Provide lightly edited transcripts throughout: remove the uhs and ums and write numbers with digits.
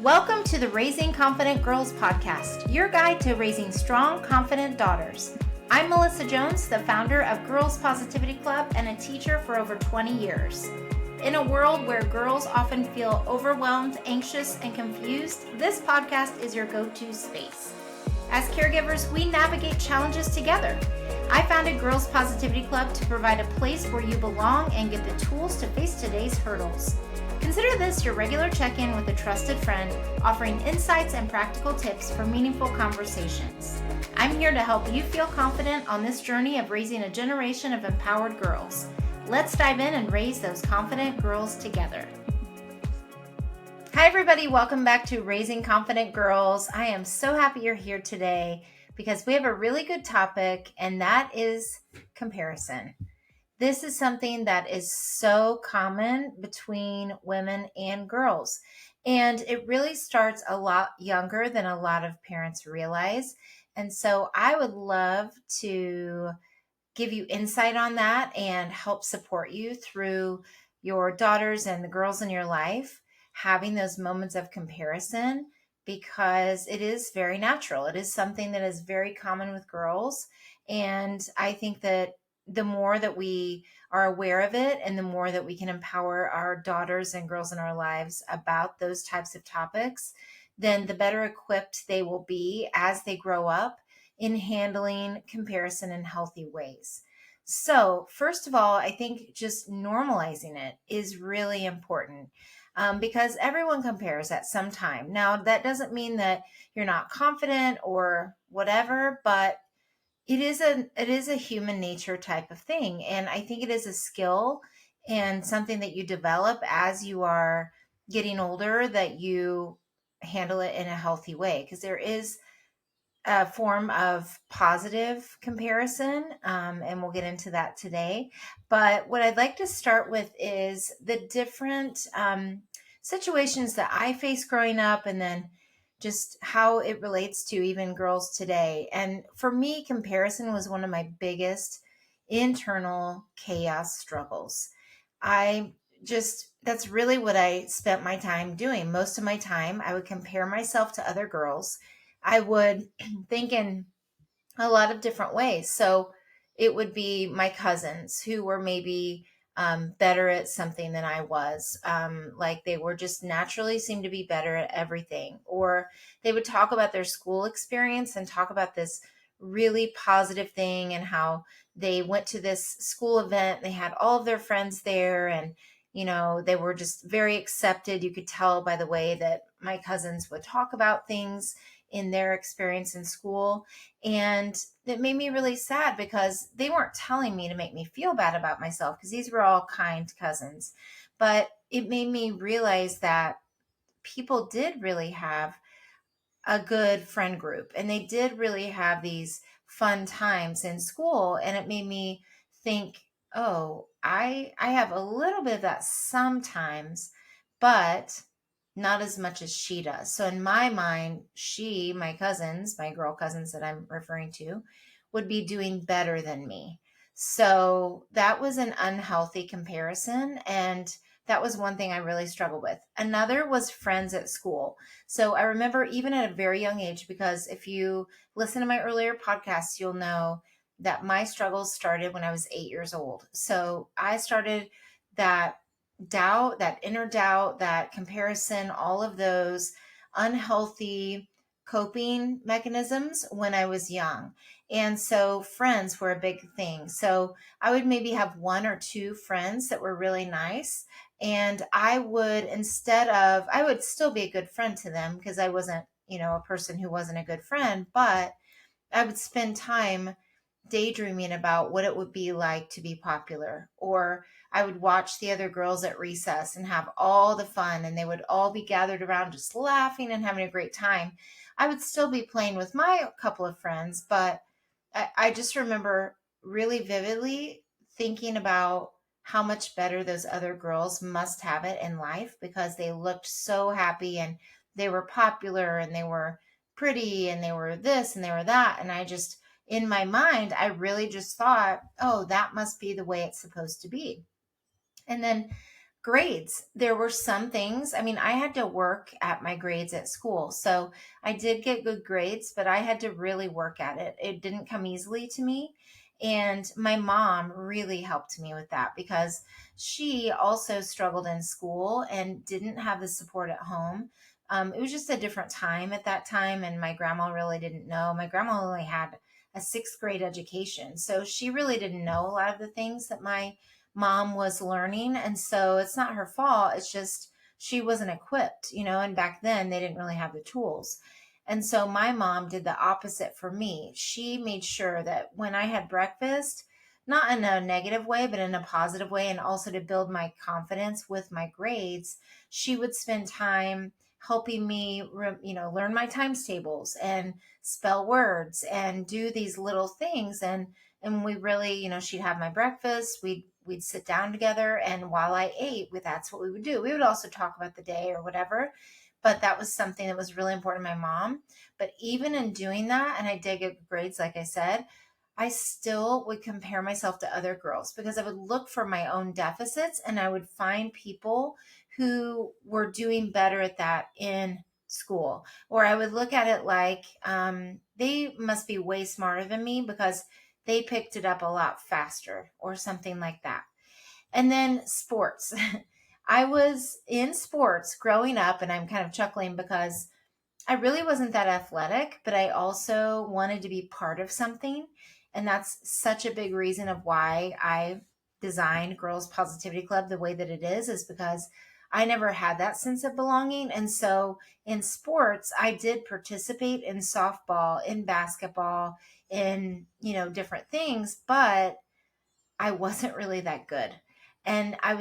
Welcome to the Raising Confident Girls podcast, your guide to raising strong, confident daughters. I'm Melissa Jones, the founder of Girls Positivity Club and a teacher for over 20 years. In a world where girls often feel overwhelmed, anxious, and confused, this podcast is your go-to space. As caregivers, we navigate challenges together. I founded Girls Positivity Club to provide a place where you belong and get the tools to face today's hurdles. Consider this your regular check-in with a trusted friend, offering insights and practical tips for meaningful conversations. I'm here to help you feel confident on this journey of raising a generation of empowered girls. Let's dive in and raise those confident girls together. Hi everybody, welcome back to Raising Confident Girls. I am so happy you're here today because we have a really good topic, and that is comparison. This is something that is so common between women and girls, and it really starts a lot younger than a lot of parents realize. And so I would love to give you insight on that and help support you through your daughters and the girls in your life having those moments of comparison, because it is very natural. It is something that is very common with girls. And I think that the more that we are aware of it and the more that we can empower our daughters and girls in our lives about those types of topics, then the better equipped they will be as they grow up in handling comparison in healthy ways. So first of all, I think just normalizing it is really important. Because everyone compares at some time. Now, that doesn't mean that you're not confident or whatever, but it is a human nature type of thing. And I think it is a skill and something that you develop as you are getting older, that you handle it in a healthy way, because there is a form of positive comparison, and we'll get into that today. But what I'd like to start with is the different situations that I faced growing up, and then just how it relates to even girls today. And for me, comparison was one of my biggest internal chaos struggles. That's really what I spent my time doing. Most of my time, I would compare myself to other girls. I would think in a lot of different ways. So it would be my cousins who were maybe better at something than I was. Like they were just naturally seemed to be better at everything. Or they would talk about their school experience and talk about this really positive thing and how they went to this school event. They had all of their friends there, and they were just very accepted. You could tell by the way that my cousins would talk about things in their experience in school. And it made me really sad because they weren't telling me to make me feel bad about myself, because these were all kind cousins. But it made me realize that people did really have a good friend group, and they did really have these fun times in school. And it made me think, oh, I have a little bit of that sometimes, but not as much as she does. So in my mind, my cousins, my girl cousins that I'm referring to, would be doing better than me. So that was an unhealthy comparison. And that was one thing I really struggled with. Another was friends at school. So I remember even at a very young age, because if you listen to my earlier podcasts, you'll know that my struggles started when I was 8 years old. So I started that doubt, that inner doubt, that comparison, all of those unhealthy coping mechanisms when I was young. And so friends were a big thing. So I would maybe have one or two friends that were really nice. And I would still be a good friend to them, because I wasn't, a person who wasn't a good friend, but I would spend time daydreaming about what it would be like to be popular. Or I would watch the other girls at recess and have all the fun, and they would all be gathered around just laughing and having a great time. I would still be playing with my couple of friends, but I just remember really vividly thinking about how much better those other girls must have it in life, because they looked so happy and they were popular and they were pretty and they were this and they were that. And in my mind, I really just thought, oh, that must be the way it's supposed to be. And then Grades. There were some things, I mean, I had to work at my grades at school. So I did get good grades, but I had to really work at it. It didn't come easily to me. And my mom really helped me with that because she also struggled in school and didn't have the support at home. It was just a different time at that time, and my grandma really didn't know. My grandma only had a sixth grade education, so she really didn't know a lot of the things that my mom was learning. And so it's not her fault. It's just she wasn't equipped, and back then they didn't really have the tools. And so my mom did the opposite for me. She made sure that when I had breakfast, not in a negative way, but in a positive way, and also to build my confidence with my grades, she would spend time helping me, learn my times tables and spell words and do these little things. And we really, she'd have my breakfast, we'd sit down together, and while I ate, that's what we would do. We would also talk about the day or whatever, but that was something that was really important to my mom. But even in doing that, and I did get grades, like I said, I still would compare myself to other girls because I would look for my own deficits, and I would find people who were doing better at that in school. Or I would look at it like they must be way smarter than me because they picked it up a lot faster or something like that. And then sports. I was in sports growing up, and I'm kind of chuckling because I really wasn't that athletic, but I also wanted to be part of something. And that's such a big reason of why I designed Girls Positivity Club the way that it is because I never had that sense of belonging. And so in sports, I did participate in softball, in basketball, in, different things, but I wasn't really that good. And I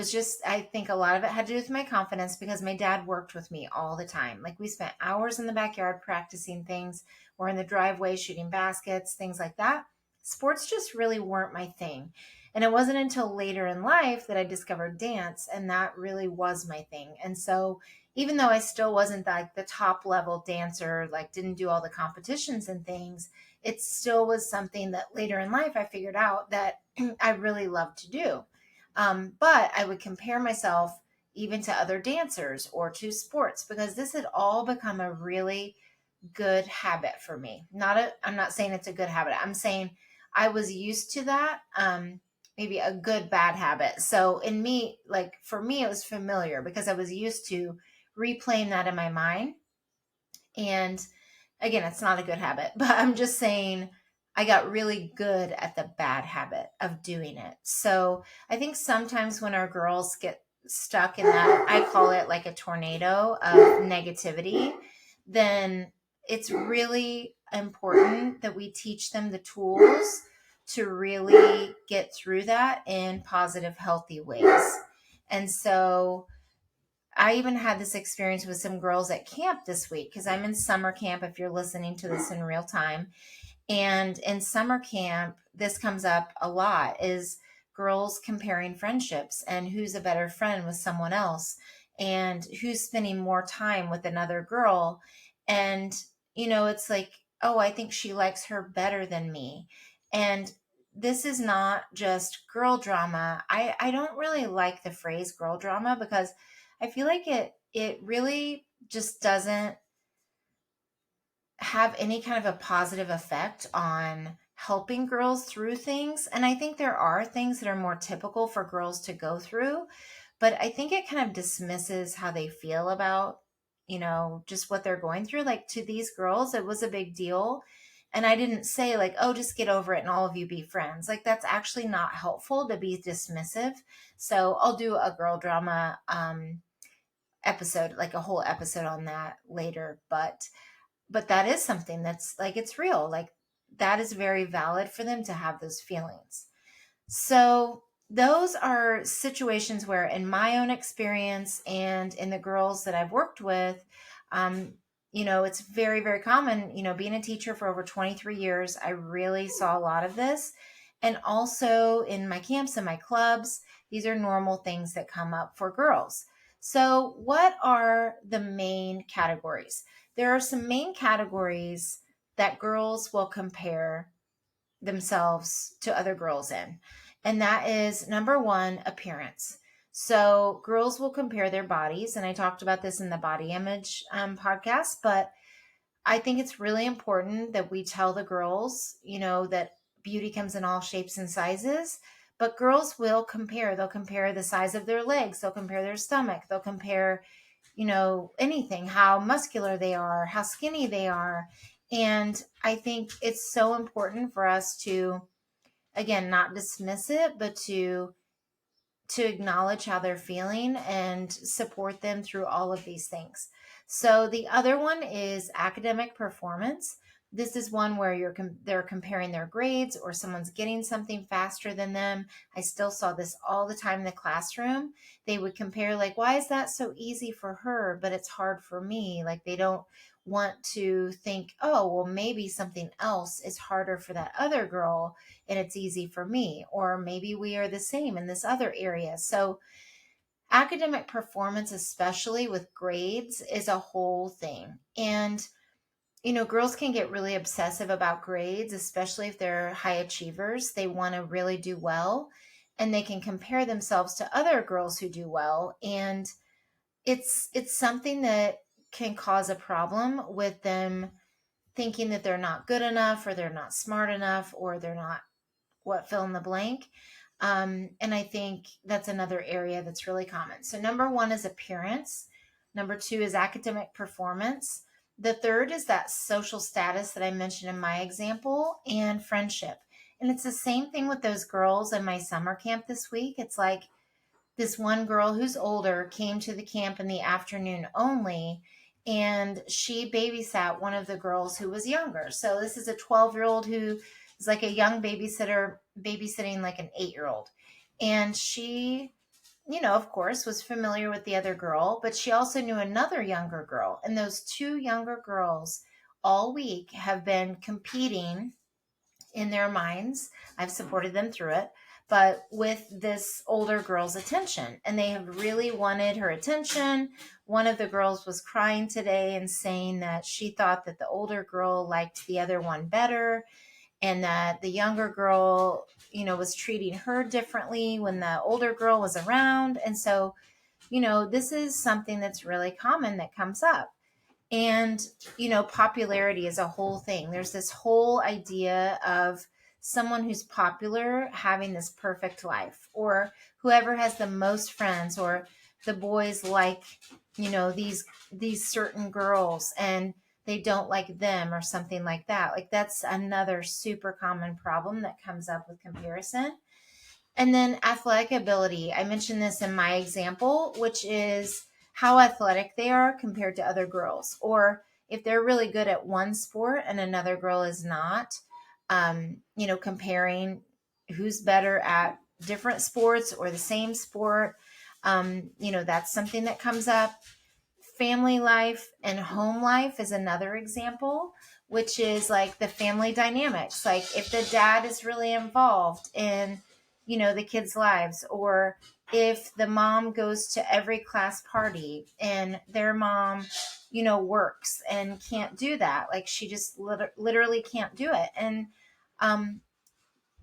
think a lot of it had to do with my confidence because my dad worked with me all the time. Like we spent hours in the backyard practicing things or in the driveway shooting baskets, things like that. Sports just really weren't my thing. And it wasn't until later in life that I discovered dance, and that really was my thing. And so even though I still wasn't like the top level dancer, like didn't do all the competitions and things, it still was something that later in life I figured out that I really loved to do. But I would compare myself even to other dancers or to sports because this had all become a really good habit for me. I'm not saying it's a good habit. I'm saying I was used to that. Maybe a good bad habit. So in me, like for me, it was familiar because I was used to replaying that in my mind. And again, it's not a good habit, but I'm just saying I got really good at the bad habit of doing it. So I think sometimes when our girls get stuck in that, I call it like a tornado of negativity, then it's really important that we teach them the tools to really get through that in positive, healthy ways. And so I even had this experience with some girls at camp this week because I'm in summer camp if you're listening to this in real time. And in summer camp, this comes up a lot is girls comparing friendships and who's a better friend with someone else and who's spending more time with another girl. And, it's like, oh, I think she likes her better than me. And this is not just girl drama. I don't really like the phrase girl drama because I feel like it really just doesn't have any kind of a positive effect on helping girls through things. And I think there are things that are more typical for girls to go through, but I think it kind of dismisses how they feel about, just what they're going through. Like to these girls, it was a big deal. And I didn't say like, oh, just get over it and all of you be friends. Like that's actually not helpful to be dismissive. So I'll do a girl drama episode, like a whole episode on that later. But that is something that's like, it's real. Like that is very valid for them to have those feelings. So those are situations where in my own experience and in the girls that I've worked with, it's very, very common, being a teacher for over 23 years, I really saw a lot of this. And also in my camps and my clubs, these are normal things that come up for girls. So what are the main categories? There are some main categories that girls will compare themselves to other girls in. And that is number one, appearance. So girls will compare their bodies, and I talked about this in the body image podcast, but I think it's really important that we tell the girls, that beauty comes in all shapes and sizes, but girls will compare. They'll compare the size of their legs, they'll compare their stomach, they'll compare, anything, how muscular they are, how skinny they are. And I think it's so important for us to, again, not dismiss it, but to acknowledge how they're feeling and support them through all of these things. So the other one is academic performance. This is one where they're comparing their grades, or someone's getting something faster than them. I still saw this all the time in the classroom. They would compare, like, why is that so easy for her, but it's hard for me? Like, they don't want to think, oh, well, maybe something else is harder for that other girl and it's easy for me, or maybe we are the same in this other area. So academic performance, especially with grades, is a whole thing. And girls can get really obsessive about grades, especially if they're high achievers. They want to really do well, and they can compare themselves to other girls who do well, and it's something that can cause a problem with them thinking that they're not good enough, or they're not smart enough, or they're not what, fill in the blank. And I think that's another area that's really common. So number one is appearance. Number two is academic performance. The third is that social status that I mentioned in my example, and friendship. And it's the same thing with those girls in my summer camp this week. It's like this one girl who's older came to the camp in the afternoon only, and she babysat one of the girls who was younger. So this is a 12-year-old who is like a young babysitter babysitting like an 8-year-old. And she, of course, was familiar with the other girl, but she also knew another younger girl. And those two younger girls all week have been competing in their minds. I've supported them through it, but with this older girl's attention. And they have really wanted her attention. One of the girls was crying today and saying that she thought that the older girl liked the other one better, and that the younger girl, was treating her differently when the older girl was around. And so, this is something that's really common that comes up. And, popularity is a whole thing. There's this whole idea of someone who's popular having this perfect life, or whoever has the most friends, or the boys like, these certain girls and they don't like them, or something like that. Like, that's another super common problem that comes up with comparison. And then athletic ability. I mentioned this in my example, which is how athletic they are compared to other girls, or if they're really good at one sport and another girl is not, comparing who's better at different sports or the same sport. That's something that comes up. Family life and home life is another example, which is like the family dynamics. Like, if the dad is really involved in, the kids' lives, or if the mom goes to every class party and their mom, works and can't do that. Like, she just literally can't do it. And,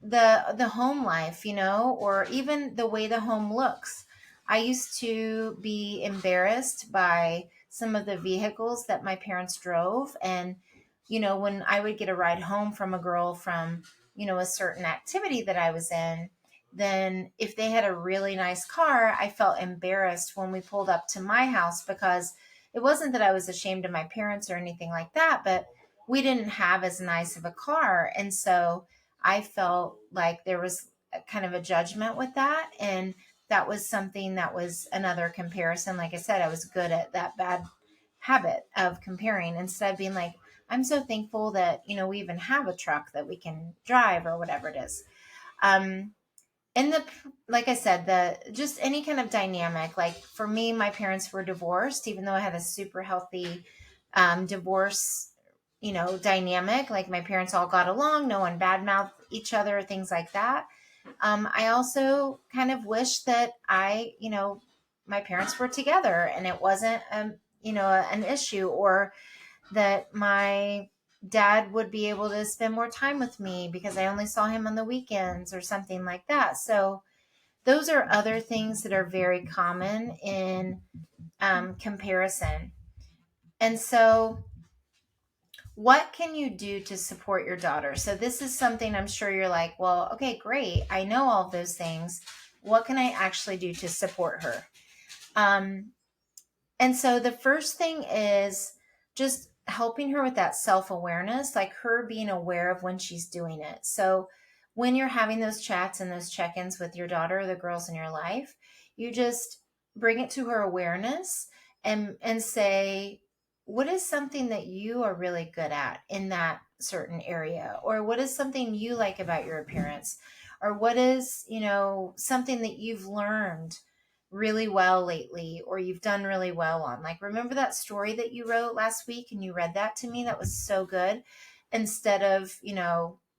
the home life, or even the way the home looks. I used to be embarrassed by some of the vehicles that my parents drove. And, when I would get a ride home from a girl from, a certain activity that I was in, then if they had a really nice car, I felt embarrassed when we pulled up to my house, because it wasn't that I was ashamed of my parents or anything like that, but we didn't have as nice of a car. And so I felt like there was kind of a judgment with that. And that was something that was another comparison. Like I said, I was good at that bad habit of comparing, instead of being like, I'm so thankful that, we even have a truck that we can drive, or whatever it is. And like I said, just any kind of dynamic. Like, for me, my parents were divorced, even though I had a super healthy divorce dynamic. Like, my parents all got along, no one badmouthed each other, things like that. I also kind of wish that my parents were together and it wasn't, an issue, or that my dad would be able to spend more time with me because I only saw him on the weekends, or something like that. So, Those are other things that are very common in comparison. And so, what can you do to support your daughter? So, this is something I'm sure you're like, well, okay, great. I know all of those things. What can I actually do to support her? Um, And so the first thing is just helping her with that self awareness, like her being aware of when she's doing it. So when you're having those chats and those check ins with your daughter, the girls in your life, you just bring it to her awareness and say, what is something that you are really good at in that certain area? Or what is something you like about your appearance? Or what is, something that you've learned really well lately or you've done really well on? Like, remember that story that you wrote last week and you read that to me? That was so good. Instead of,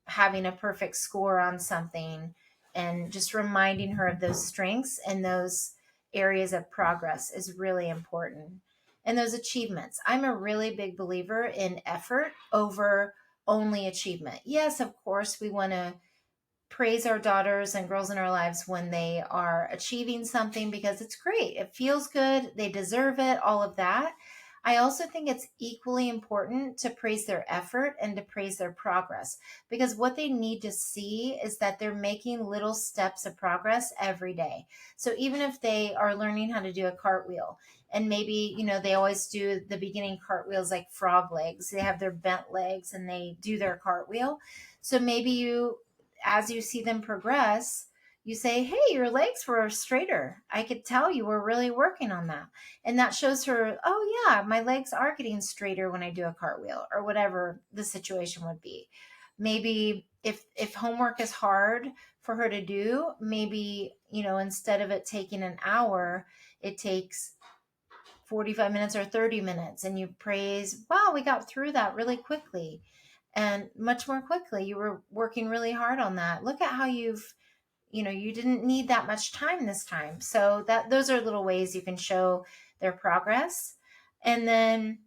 having a perfect score on something, and just reminding her of those strengths and those areas of progress is really important. And those achievements. I'm a really big believer in effort over only achievement. Yes, of course, we want to praise our daughters and girls in our lives when they are achieving something because it's great. It feels good. They deserve it, all of that. I also think it's equally important to praise their effort and to praise their progress, because what they need to see is that they're making little steps of progress every day. So even if they are learning how to do a cartwheel, and maybe, they always do the beginning cartwheels like frog legs, they have their bent legs and they do their cartwheel. So maybe as you see them progress, you say, hey, your legs were straighter. I could tell you were really working on that. And that shows her, oh, yeah, my legs are getting straighter when I do a cartwheel, or whatever the situation would be. Maybe if homework is hard for her to do, maybe, instead of it taking an hour, it takes 45 minutes or 30 minutes, and you praise, wow, we got through that really quickly and much more quickly. You were working really hard on that. Look at how you didn't need that much time this time. So those are little ways you can show their progress. And then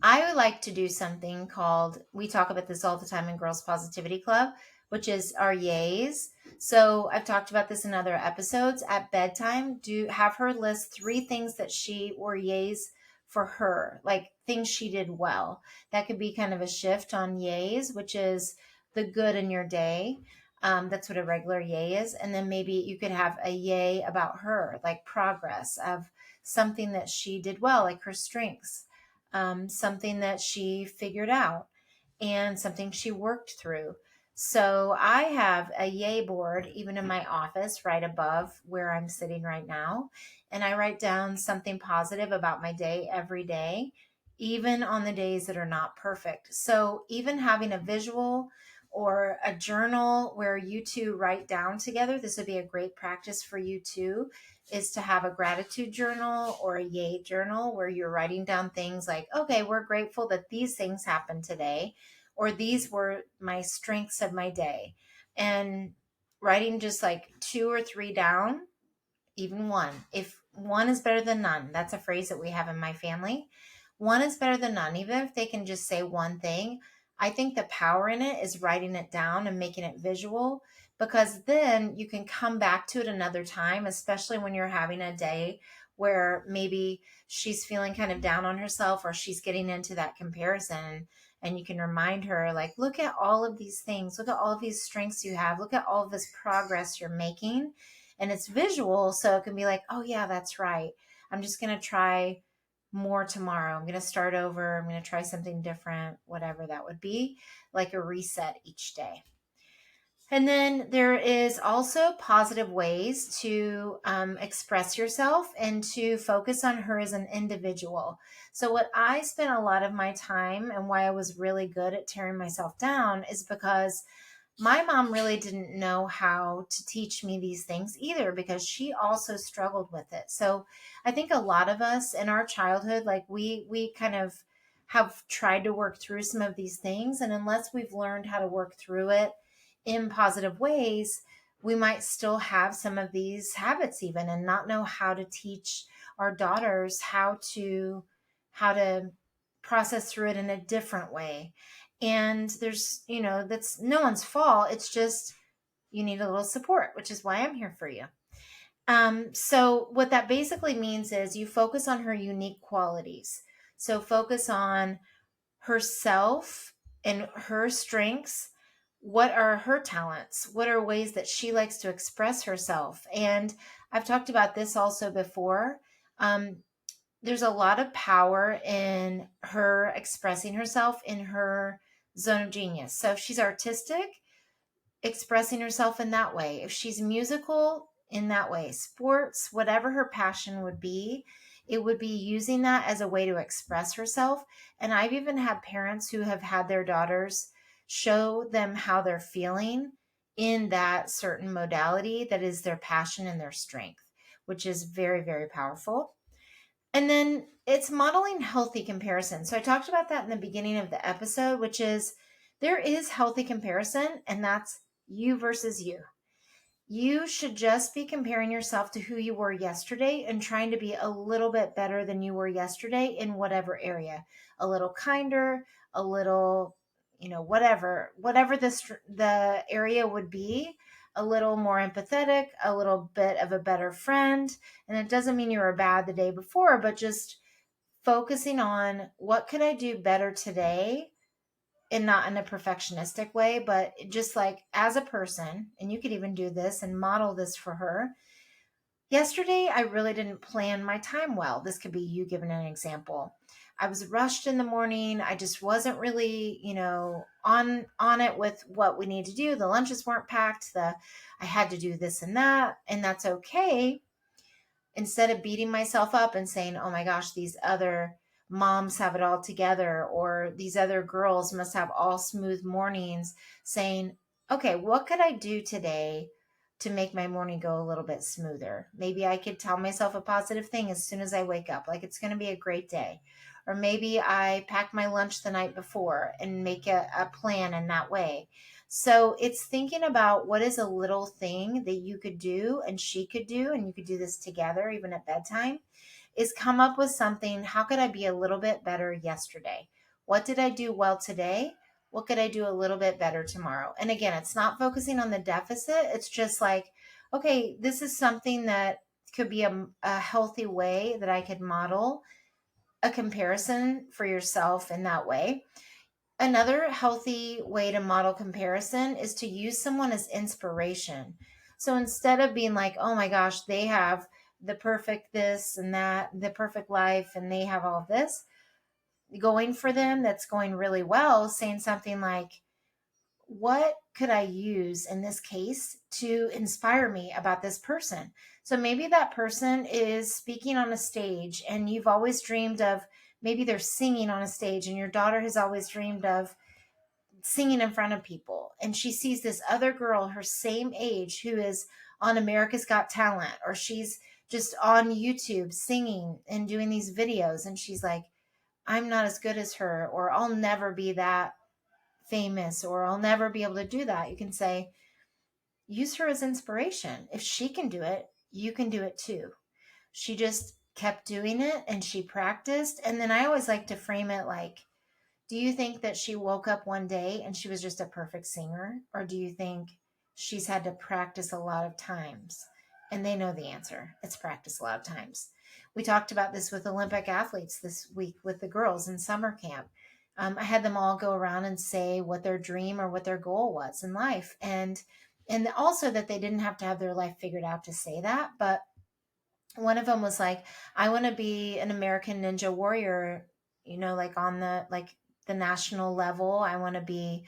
I would like to do something called, we talk about this all the time in Girls Positivity Club, which is our yays. So I've talked about this in other episodes. At bedtime, have her list 3 things that she were yays for her, like things she did well. That could be kind of a shift on yays, which is the good in your day. That's what a regular yay is. And then maybe you could have a yay about her, like progress of something that she did well, like her strengths, something that she figured out, and something she worked through. So I have a yay board even in my office right above where I'm sitting right now. And I write down something positive about my day every day, even on the days that are not perfect. So even having a visual or a journal where you two write down together, this would be a great practice for you too, is to have a gratitude journal or a yay journal where you're writing down things like, okay, we're grateful that these things happened today, or these were my strengths of my day. And writing just like 2 or 3 down, even one. If one is better than none, that's a phrase that we have in my family. One is better than none. Even if they can just say one thing, I think the power in it is writing it down and making it visual, because then you can come back to it another time, especially when you're having a day where maybe she's feeling kind of down on herself or she's getting into that comparison. And you can remind her, like, look at all of these things, look at all of these strengths you have, look at all of this progress you're making. And it's visual, so it can be like, oh yeah, that's right, I'm just going to try more tomorrow, I'm going to start over, I'm going to try something different, whatever that would be, like a reset each day. And then there is also positive ways to express yourself and to focus on her as an individual. So what I spent a lot of my time, and why I was really good at tearing myself down, is because my mom really didn't know how to teach me these things either, because she also struggled with it. So I think a lot of us in our childhood, like we kind of have tried to work through some of these things. And unless we've learned how to work through it in positive ways, we might still have some of these habits even, and not know how to teach our daughters how to process through it in a different way. And there's, that's no one's fault. It's just, you need a little support, which is why I'm here for you. So what that basically means is you focus on her unique qualities. So focus on herself and her strengths. What are her talents? What are ways that she likes to express herself? And I've talked about this also before. There's a lot of power in her expressing herself in her zone of genius. So if she's artistic, expressing herself in that way. If she's musical, in that way. Sports, whatever her passion would be, it would be using that as a way to express herself. And I've even had parents who have had their daughters show them how they're feeling in that certain modality that is their passion and their strength, which is very, very powerful. And then it's modeling healthy comparison. So I talked about that in the beginning of the episode, which is there is healthy comparison, and that's you versus you. You should just be comparing yourself to who you were yesterday and trying to be a little bit better than you were yesterday in whatever area. A little kinder, a little, whatever the area would be, a little more empathetic, a little bit of a better friend. And it doesn't mean you were bad the day before, but just focusing on what could I do better today, and not in a perfectionistic way, but just like as a person, and you could even do this and model this for her. Yesterday, I really didn't plan my time well. This could be you giving an example. I was rushed in the morning. I just wasn't really, on it with what we need to do. The lunches weren't packed. I had to do this and that, and that's okay. Instead of beating myself up and saying, oh my gosh, these other moms have it all together, or these other girls must have all smooth mornings, saying, okay, what could I do today to make my morning go a little bit smoother? Maybe I could tell myself a positive thing as soon as I wake up, like it's going to be a great day. Or maybe I pack my lunch the night before and make a plan in that way. So it's thinking about what is a little thing that you could do and she could do, and you could do this together even at bedtime, is come up with something. How could I be a little bit better yesterday? What did I do well today? What could I do a little bit better tomorrow? And again, it's not focusing on the deficit. It's just like, okay, this is something that could be a healthy way that I could model a comparison for yourself in that way. Another healthy way to model comparison is to use someone as inspiration. So instead of being like, oh my gosh, they have the perfect this and that, the perfect life, and they have all of this going for them that's going really well, saying something like, what could I use in this case to inspire me about this person? So maybe that person is speaking on a stage and you've always dreamed of, maybe they're singing on a stage and your daughter has always dreamed of singing in front of people. And she sees this other girl her same age who is on America's Got Talent, or she's just on YouTube singing and doing these videos. And she's like, I'm not as good as her, or I'll never be that famous, or I'll never be able to do that. You can say, use her as inspiration. If she can do it, you can do it too. She just kept doing it and she practiced. And then I always like to frame it like, do you think that she woke up one day and she was just a perfect singer? Or do you think she's had to practice a lot of times? And they know the answer. It's practice a lot of times. We talked about this with Olympic athletes this week with the girls in summer camp. I had them all go around and say what their dream or what their goal was in life. And also that they didn't have to have their life figured out to say that. But one of them was like, I want to be an American Ninja Warrior, like on the national level. I want to be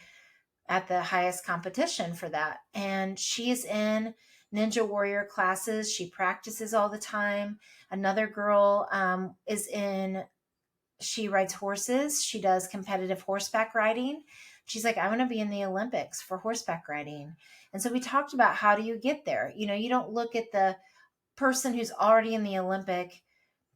at the highest competition for that. And she's in Ninja Warrior classes. She practices all the time. Another girl she rides horses. She does competitive horseback riding. She's like, I want to be in the Olympics for horseback riding. And so we talked about, how do you get there? You don't look at the person who's already in the Olympic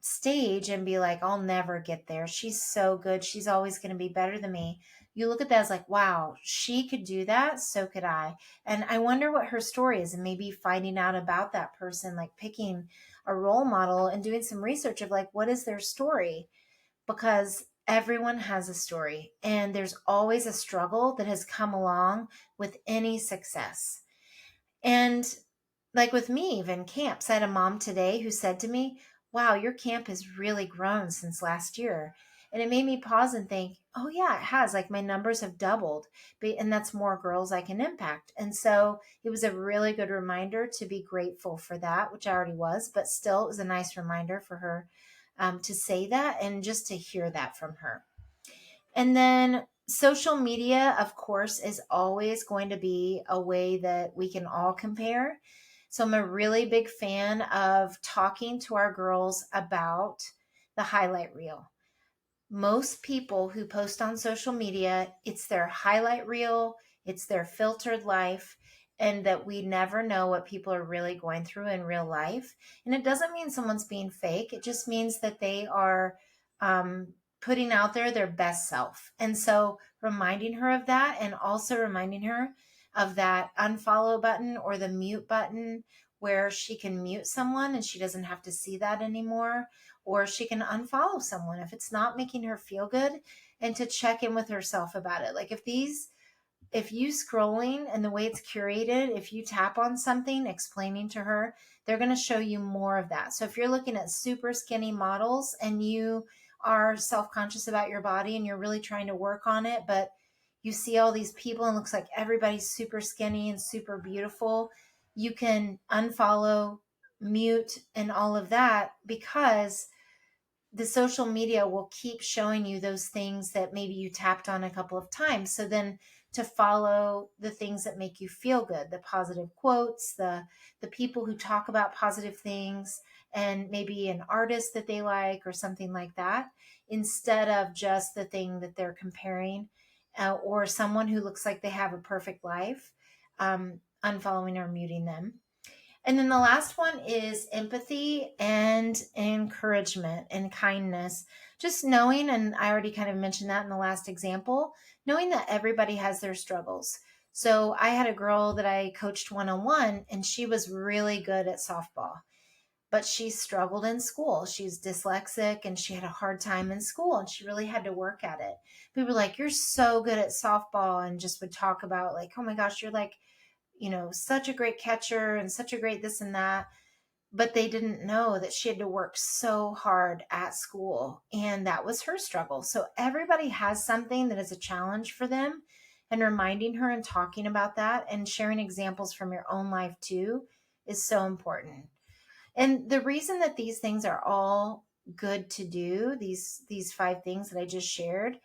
stage and be like, I'll never get there. She's so good. She's always going to be better than me. You look at that as like, wow, she could do that. So could I. And I wonder what her story is, and maybe finding out about that person, like picking a role model and doing some research of like, what is their story? Because everyone has a story, and there's always a struggle that has come along with any success. And like with me, even camps, I had a mom today who said to me, wow, your camp has really grown since last year. And it made me pause and think, oh, yeah, it has. Like my numbers have doubled, and that's more girls I can impact. And so it was a really good reminder to be grateful for that, which I already was, but still, it was a nice reminder for her to say that and just to hear that from her. And then social media, of course, is always going to be a way that we can all compare. So I'm a really big fan of talking to our girls about the highlight reel. Most people who post on social media, it's their highlight reel, it's their filtered life, and that we never know what people are really going through in real life. And it doesn't mean someone's being fake, it just means that they are um, putting out there their best self. And so reminding her of that, and also reminding her of that unfollow button or the mute button where she can mute someone and she doesn't have to see that anymore, or she can unfollow someone if it's not making her feel good, and to check in with herself about it. Like if you scrolling and the way it's curated, if you tap on something explaining to her, they're going to show you more of that. So if you're looking at super skinny models and you are self-conscious about your body and you're really trying to work on it, but you see all these people and it looks like everybody's super skinny and super beautiful, you can unfollow, mute, and all of that, because the social media will keep showing you those things that maybe you tapped on a couple of times. So then to follow the things that make you feel good, the positive quotes, the people who talk about positive things, and maybe an artist that they like or something like that, instead of just the thing that they're comparing, or someone who looks like they have a perfect life, unfollowing or muting them. And then the last one is empathy and encouragement and kindness. Just knowing, and I already kind of mentioned that in the last example, knowing that everybody has their struggles. So I had a girl that I coached one-on-one, and she was really good at softball, but she struggled in school. She's dyslexic and she had a hard time in school and she really had to work at it. We were like, you're so good at softball, and just would talk about like, oh my gosh, you're like, such a great catcher and such a great this and that. But they didn't know that she had to work so hard at school, and that was her struggle. So everybody has something that is a challenge for them, and reminding her and talking about that and sharing examples from your own life too is so important. And the reason that these things are all good to do, these 5 things that I just shared,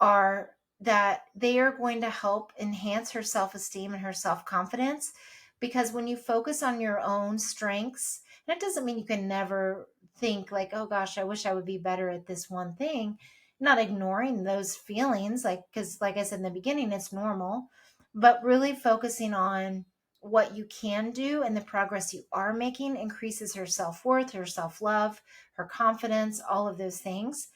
are that they are going to help enhance her self-esteem and her self-confidence. Because when you focus on your own strengths, and it doesn't mean you can never think like, oh gosh, I wish I would be better at this one thing, not ignoring those feelings, like, because like I said in the beginning, it's normal, but really focusing on what you can do and the progress you are making increases her self-worth, her self-love, her confidence, all of those things.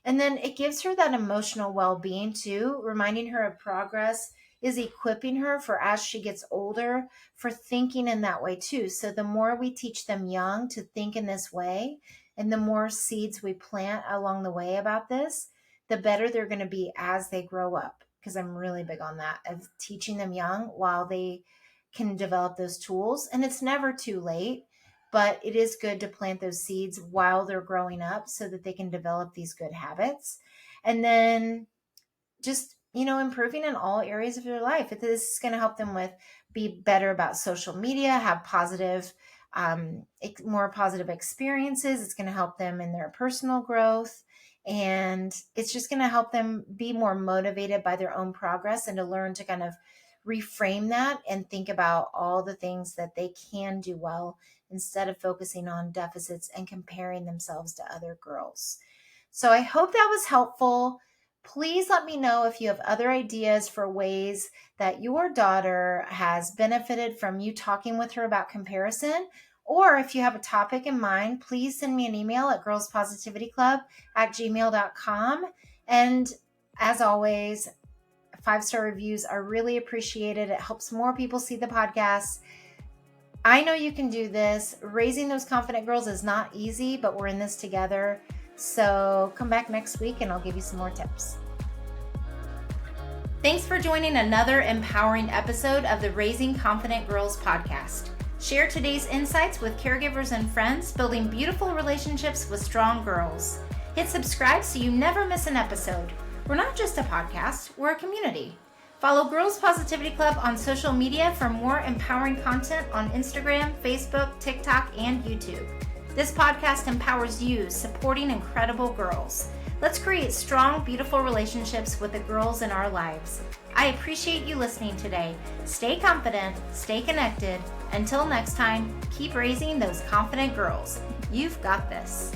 And then it gives her that emotional well-being too, reminding her of progress is equipping her for as she gets older for thinking in that way too. So the more we teach them young to think in this way, and the more seeds we plant along the way about this, the better they're going to be as they grow up. Because I'm really big on that, of teaching them young while they can develop those tools. And it's never too late, but it is good to plant those seeds while they're growing up so that they can develop these good habits. And then just, improving in all areas of their life. This is going to help them with be better about social media, have positive, more positive experiences. It's going to help them in their personal growth. And it's just going to help them be more motivated by their own progress, and to learn to kind of reframe that and think about all the things that they can do well, instead of focusing on deficits and comparing themselves to other girls. So I hope that was helpful. Please let me know if you have other ideas for ways that your daughter has benefited from you talking with her about comparison. Or if you have a topic in mind, please send me an email at girlspositivityclub@gmail.com. And as always, 5-star reviews are really appreciated. It helps more people see the podcast. I know you can do this. Raising those confident girls is not easy, but we're in this together. So come back next week and I'll give you some more tips. Thanks for joining another empowering episode of the Raising Confident Girls podcast. Share today's insights with caregivers and friends, building beautiful relationships with strong girls. Hit subscribe so you never miss an episode. We're not just a podcast, we're a community. Follow Girls Positivity Club on social media for more empowering content on Instagram, Facebook, TikTok, and YouTube. This podcast empowers you, supporting incredible girls. Let's create strong, beautiful relationships with the girls in our lives. I appreciate you listening today. Stay confident, stay connected. Until next time, keep raising those confident girls. You've got this.